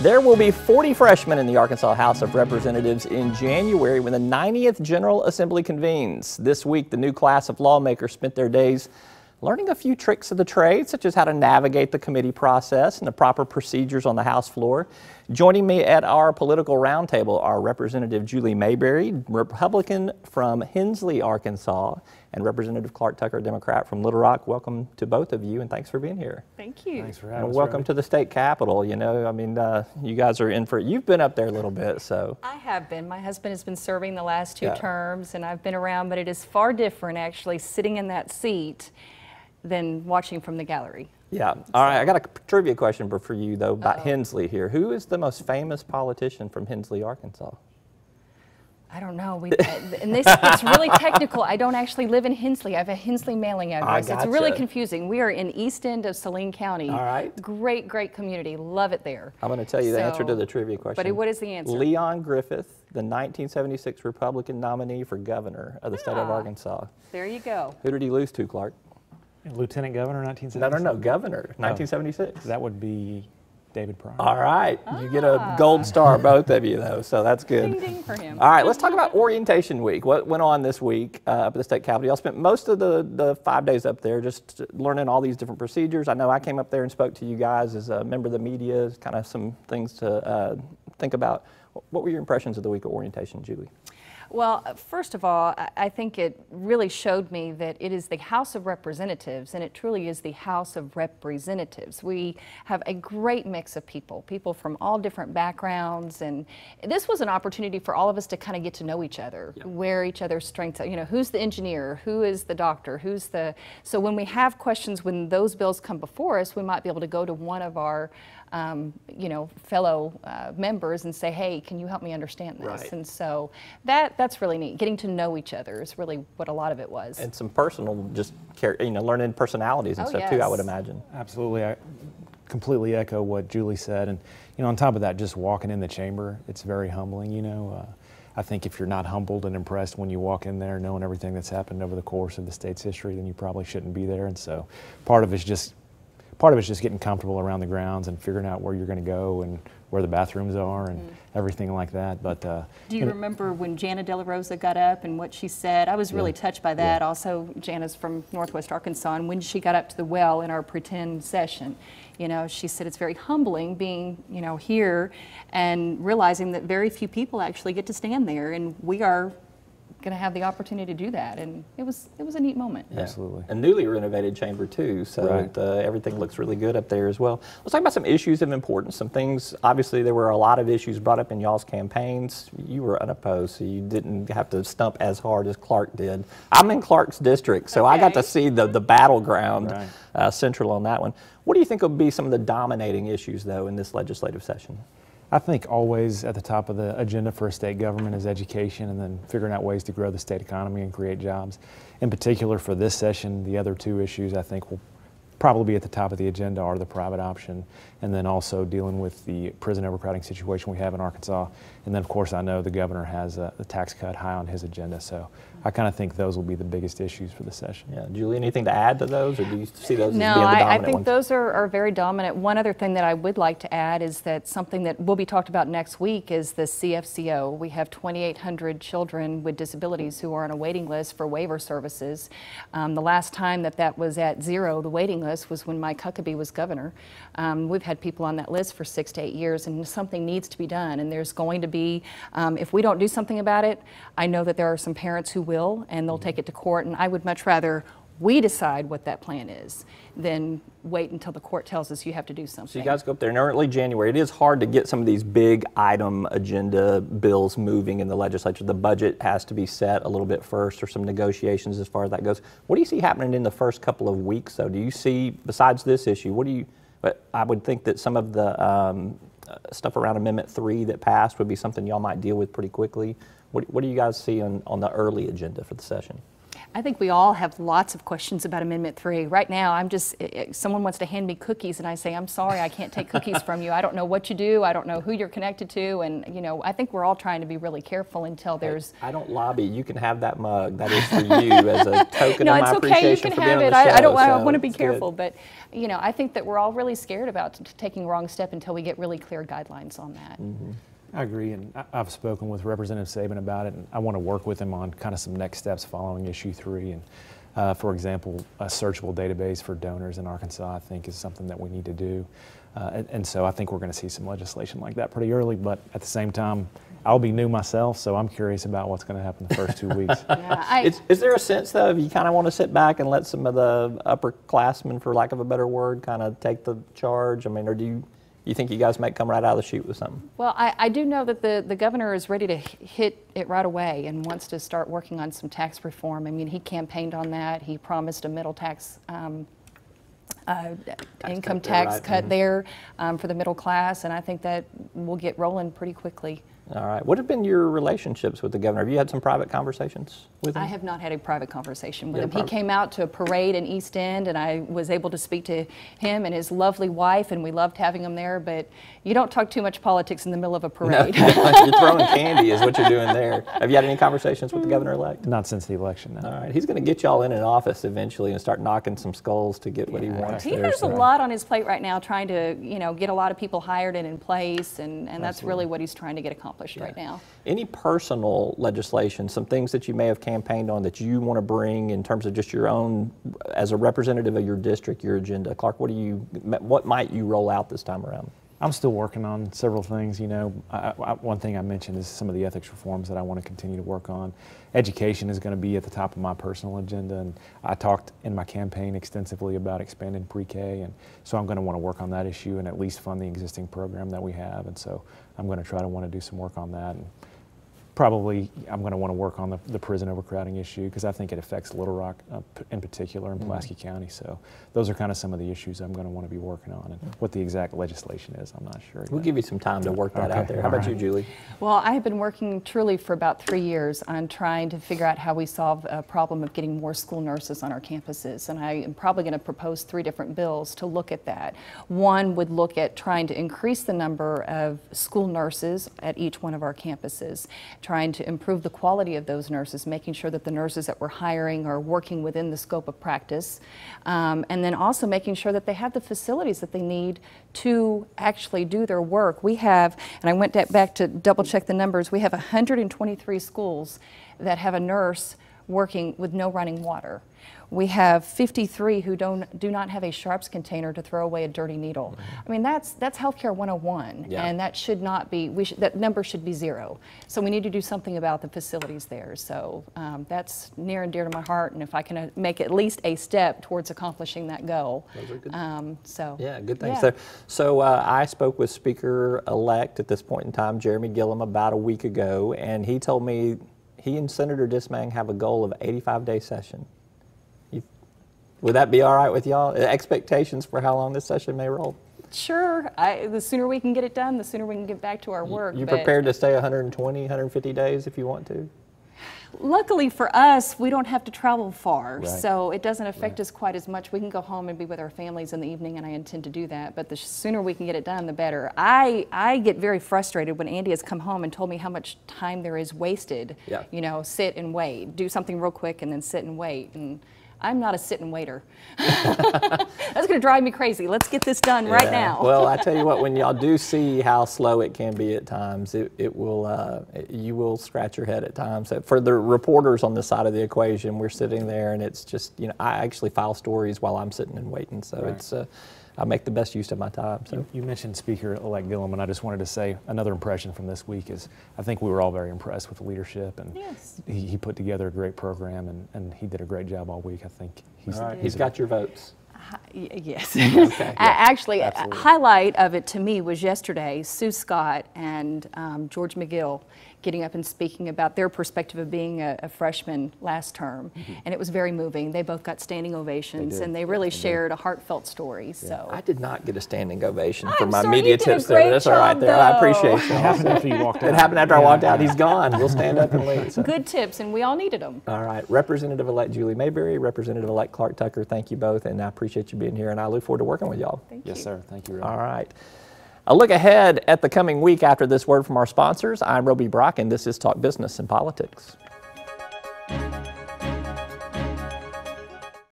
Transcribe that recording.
There will be 40 freshmen in the Arkansas House of Representatives in January when the 90th General Assembly convenes. This week, the new class of lawmakers spent their days learning a few tricks of the trade, such as how to navigate the committee process and the proper procedures on the House floor. Joining me at our political roundtable are Representative Julie Mayberry, Republican from R-Hensley, Arkansas, and Representative Clarke Tucker, Democrat from Little Rock. Welcome to both of you, and thanks for being here. Thank you. Thanks for having us. And welcome to the state capitol. You know, I mean, you guys are in for it. You've been up there a little bit, so. I have been. My husband has been serving the last two terms, and I've been around, but it is far different actually sitting in that seat than watching from the gallery. Yeah. All right. I got a trivia question for you, though, about Hensley here. Who is the most famous politician from Hensley, Arkansas? I don't know. And it's really technical. I don't actually live in Hensley. I have a Hensley mailing address. Gotcha. It's really confusing. We are in east end of Saline County. All right. Great, great community. Love it there. I'm going to tell you the answer to the trivia question. But what is the answer? Leon Griffith, the 1976 Republican nominee for governor of the state of Arkansas. There you go. Who did he lose to, Clarke? Lieutenant Governor, 1976? No, governor, 1976. That would be David Pryor. All right. You get a gold star, both of you, though, so that's good. Ding, ding for him. All right, let's talk about Orientation Week. What went on this week up at the state capitol? Y'all spent most of the 5 days up there just learning all these different procedures. I know I came up there and spoke to you guys as a member of the media, kind of some things to think about. What were your impressions of the week of orientation, Julie? Well, first of all, I think it really showed me that it is the House of Representatives, and it truly is the House of Representatives. We have a great mix of people from all different backgrounds, and this was an opportunity for all of us to kind of get to know each other, where each other's strengths are. You know, who's the engineer, who is the doctor, so when we have questions, when those bills come before us, we might be able to go to one of our fellow members and say, hey, can you help me understand this? Right. And so that's really neat. Getting to know each other is really what a lot of it was. And some personal, just learning personalities and stuff too, I would imagine. Absolutely. I completely echo what Julie said. And on top of that, just walking in the chamber, it's very humbling. I think if you're not humbled and impressed when you walk in there, knowing everything that's happened over the course of the state's history, then you probably shouldn't be there. And so part of it's just getting comfortable around the grounds and figuring out where you're going to go and where the bathrooms are and everything like that. But do you remember when Jana De La Rosa got up and what she said? I was really touched by that. Also, Jana's from Northwest Arkansas, and when she got up to the well in our pretend session, she said it's very humbling being, here and realizing that very few people actually get to stand there, and we are going to have the opportunity to do that, and it was a neat moment. Yeah. Absolutely. A newly renovated chamber too, so everything looks really good up there as well. Let's talk about some issues of importance, some things. Obviously, there were a lot of issues brought up in y'all's campaigns. You were unopposed, so you didn't have to stump as hard as Clarke did. I'm in Clarke's district, so I got to see the battleground central on that one. What do you think will be some of the dominating issues, though, in this legislative session? I think always at the top of the agenda for a state government is education, and then figuring out ways to grow the state economy and create jobs. In particular for this session, the other two issues I think will probably be at the top of the agenda are the private option, and then also dealing with the prison overcrowding situation we have in Arkansas. And then of course I know the governor has the tax cut high on his agenda, so I kind of think those will be the biggest issues for the session. Yeah, Julie, anything to add to those, or do you see those as being the No, dominant I think ones? those are very dominant. One other thing that I would like to add is that something that will be talked about next week is the CFCO. We have 2,800 children with disabilities who are on a waiting list for waiver services. The last time that was at zero, the waiting list, was when Mike Huckabee was governor. We've had people on that list for 6 to 8 years, and something needs to be done. And there's going to be, if we don't do something about it, I know that there are some parents who will, and they'll take it to court. And I would much rather we decide what that plan is than wait until the court tells us you have to do something. So you guys go up there in early January. It is hard to get some of these big item agenda bills moving in the legislature. The budget has to be set a little bit first, or some negotiations as far as that goes. What do you see happening in the first couple of weeks, though? Do you see, besides this issue, I would think that some of the stuff around Amendment 3 that passed would be something y'all might deal with pretty quickly. What do you guys see on the early agenda for the session? I think we all have lots of questions about Amendment 3. Right now, I'm just, someone wants to hand me cookies and I say, I'm sorry, I can't take cookies from you. I don't know what you do. I don't know who you're connected to. And, you know, I think we're all trying to be really careful until there's... I don't lobby. You can have that mug. That is for you as a token of my appreciation for being on the show. No, it's okay. You can have it. I want to be careful. But, you know, I think that we're all really scared about taking a wrong step until we get really clear guidelines on that. Mm-hmm. I agree, and I've spoken with Representative Sabin about it, and I want to work with him on kind of some next steps following issue 3. And for example, a searchable database for donors in Arkansas, I think, is something that we need to do. And so I think we're going to see some legislation like that pretty early, but at the same time, I'll be new myself, so I'm curious about what's going to happen the first 2 weeks. Is there a sense, though, if you kind of want to sit back and let some of the upperclassmen, for lack of a better word, kind of take the charge? I mean, or do you think you guys might come right out of the chute with something? Well, I do know that the governor is ready to hit it right away and wants to start working on some tax reform. I mean, he campaigned on that. He promised a middle tax, income tax cut there for the middle class, and I think that will get rolling pretty quickly. All right. What have been your relationships with the governor? Have you had some private conversations with him? I have not had a private conversation with him. He came out to a parade in East End, and I was able to speak to him and his lovely wife, and we loved having him there, but you don't talk too much politics in the middle of a parade. No, you're throwing candy is what you're doing there. Have you had any conversations with the governor-elect? Not since the election, no. All right. He's going to get y'all in an office eventually and start knocking some skulls to get what he wants. He has a lot on his plate right now, trying to, you know, get a lot of people hired and in place, and that's really what he's trying to get accomplished right now. Any personal legislation, some things that you may have campaigned on that you want to bring in terms of just your own, as a representative of your district, your agenda? Clarke, what might you roll out this time around? I'm still working on several things. You know, one thing I mentioned is some of the ethics reforms that I want to continue to work on. Education is going to be at the top of my personal agenda, and I talked in my campaign extensively about expanding pre-K, and so I'm going to want to work on that issue and at least fund the existing program that we have, and so I'm going to try to want to do some work on that. And probably I'm going to want to work on the prison overcrowding issue because I think it affects Little Rock in particular in Pulaski County. So those are kind of some of the issues I'm going to want to be working on. And what the exact legislation is, I'm not sure. We'll give you some time to work that out there. How about you, Julie? Well, I have been working truly for about 3 years on trying to figure out how we solve a problem of getting more school nurses on our campuses. And I am probably going to propose 3 different bills to look at that. One would look at trying to increase the number of school nurses at each one of our campuses, trying to improve the quality of those nurses, making sure that the nurses that we're hiring are working within the scope of practice, and then also making sure that they have the facilities that they need to actually do their work. We have, and I went back to double check the numbers, we have 123 schools that have a nurse working with no running water. We have 53 who do not have a sharps container to throw away a dirty needle. I mean, that's healthcare 101, and that should not be, that number should be 0. So we need to do something about the facilities there. So that's near and dear to my heart, and if I can make at least a step towards accomplishing that goal. Those are good. Yeah, good things there. So I spoke with Speaker-elect at this point in time, Jeremy Gillum, about a week ago, and he told me he and Senator Dismang have a goal of 85-day session. Would that be all right with y'all? Expectations for how long this session may roll? Sure. The sooner we can get it done, the sooner we can get back to our work. You prepared to stay 120, 150 days if you want to? Luckily for us, we don't have to travel far, so it doesn't affect us quite as much. We can go home and be with our families in the evening, and I intend to do that, but the sooner we can get it done, the better. I get very frustrated when Andy has come home and told me how much time there is wasted. You know, sit and wait, do something real quick and then sit and wait. And I'm not a sit and waiter. That's going to drive me crazy. Let's get this done right now. Well, I tell you what, when y'all do see how slow it can be at times, it will you will scratch your head at times. For the reporters on this side of the equation, we're sitting there and it's just, you know, I actually file stories while I'm sitting and waiting. So it's I make the best use of my time. So you mentioned Speaker-elect Gillum, and I just wanted to say another impression from this week is I think we were all very impressed with the leadership, and he put together a great program, and he did a great job all week. I think he's got your votes. Yes. Okay. Actually, a highlight of it to me was yesterday, Sue Scott and George McGill getting up and speaking about their perspective of being a freshman last term. And it was very moving. They both got standing ovations, and they really shared a heartfelt story. So I did not get a standing ovation for I'm my sorry, media you did a tips there. great That's all right job, there. I though. appreciate It happened after you walked out. It happened after I walked out. He's gone. We'll stand up and leave. So. Good tips, and we all needed them. All right. Representative-elect Julie Mayberry, Representative-elect Clarke Tucker, thank you both, and I appreciate you being here, and I look forward to working with y'all. Thank you. Yes, sir. Thank you, Rob. All right. A look ahead at the coming week after this word from our sponsors. I'm Roby Brock, and this is Talk Business and Politics.